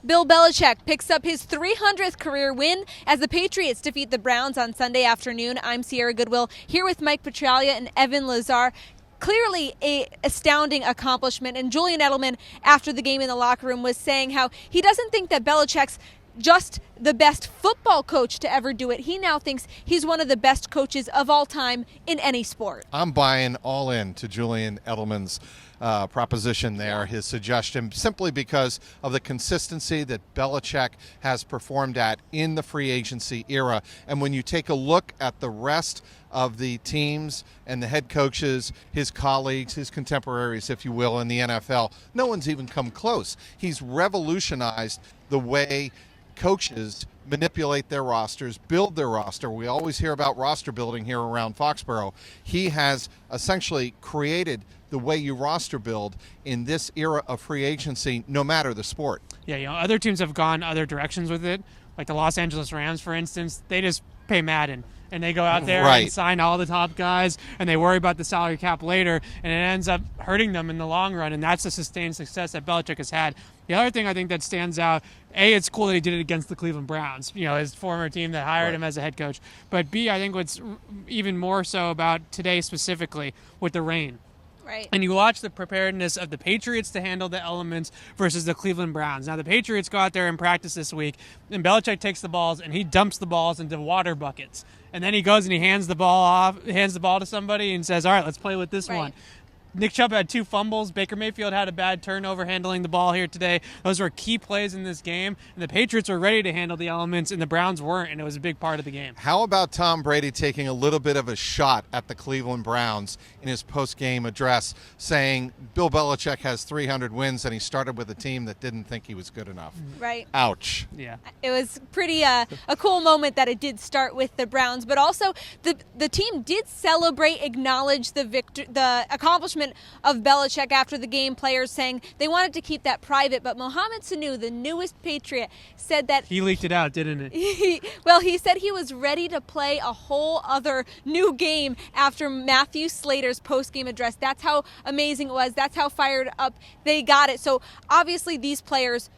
Bill Belichick picks up his 300th career win as the Patriots defeat the Browns on Sunday afternoon. I'm Sierra Goodwill here with Mike Petraglia and Evan Lazar. Clearly a astounding accomplishment, and Julian Edelman after the game in the locker room was saying how he doesn't think that Belichick's just the best football coach to ever do it. He now thinks he's one of the best coaches of all time in any sport. I'm buying all in to Julian Edelman's proposition there, his suggestion, simply because of the consistency that Belichick has performed at in the free agency era. And when you take a look at the rest of the teams and the head coaches, his colleagues, his contemporaries, if you will, in the NFL, no one's even come close. He's revolutionized the way coaches manipulate their rosters, build their roster. We always hear about roster building here around Foxborough. He has essentially created the way you roster build in this era of free agency, no matter the sport. Yeah, other teams have gone other directions with it. Like the Los Angeles Rams, for instance, they just pay Madden. And they go out there and sign all the top guys, and they worry about the salary cap later, and it ends up hurting them in the long run, and that's the sustained success that Belichick has had. The other thing I think that stands out, A, it's cool that he did it against the Cleveland Browns, his former team that hired him as a head coach. But B, I think what's even more so about today specifically with the rain. Right. And you watch the preparedness of the Patriots to handle the elements versus the Cleveland Browns. Now, the Patriots go out there and practice this week, and Belichick takes the balls, and he dumps the balls into water buckets. And then he goes and he hands the ball to somebody and says, all right, let's play with this one. Nick Chubb had 2 fumbles. Baker Mayfield had a bad turnover handling the ball here today. Those were key plays in this game. And the Patriots were ready to handle the elements, and the Browns weren't, and it was a big part of the game. How about Tom Brady taking a little bit of a shot at the Cleveland Browns in his post-game address, saying Bill Belichick has 300 wins, and he started with a team that didn't think he was good enough. Right. Ouch. Yeah. It was pretty a cool moment that it did start with the Browns, but also the team did celebrate, acknowledge the accomplishment of Belichick after the game. Players saying they wanted to keep that private, but Mohamed Sanu, the newest Patriot, said that he leaked it out, didn't he said he was ready to play a whole other new game after Matthew Slater's post-game address. That's how amazing it was. That's how fired up they got it. So obviously these players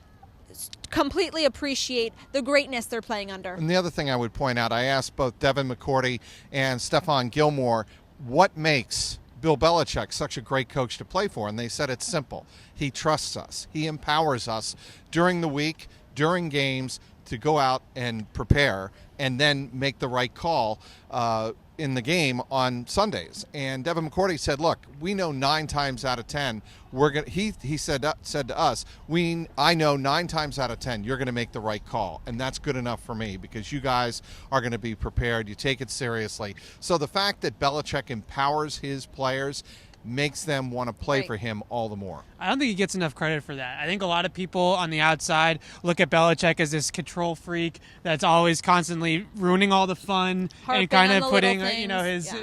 completely appreciate the greatness they're playing under. And the other thing I would point out, I asked both Devin McCourty and Stephon Gilmore what makes Bill Belichick such a great coach to play for, and they said it's simple. He trusts us. He empowers us during the week, during games, to go out and prepare and then make the right call in the game on Sundays. And Devin McCourty said, look, we know 9 times out of 10 we're going he said to us, I know 9 times out of 10 you're going to make the right call, and that's good enough for me because you guys are going to be prepared. You take it seriously. So the fact that Belichick empowers his players makes them want to play for him all the more. I don't think he gets enough credit for that. I think a lot of people on the outside look at Belichick as this control freak that's always constantly ruining all the fun and kind of putting, his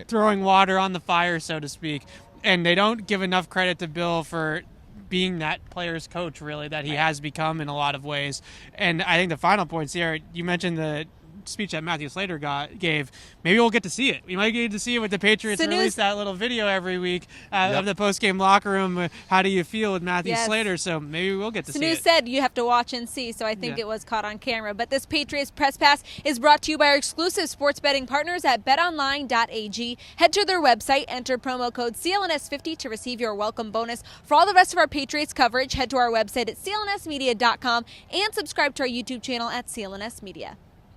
throwing water on the fire, so to speak. And they don't give enough credit to Bill for being that player's coach, really, that he has become in a lot of ways. And I think the final point, Sierra, you mentioned the speech that Matthew Slater gave. Maybe we'll get to see it. We might get to see it with the Patriots release that little video every week of the post-game locker room. How do you feel with Matthew Slater? So maybe we'll get to see it. Sanu said you have to watch and see, so I think it was caught on camera. But this Patriots Press Pass is brought to you by our exclusive sports betting partners at betonline.ag. Head to their website, enter promo code CLNS50 to receive your welcome bonus. For all the rest of our Patriots coverage, head to our website at clnsmedia.com and subscribe to our YouTube channel at CLNS Media.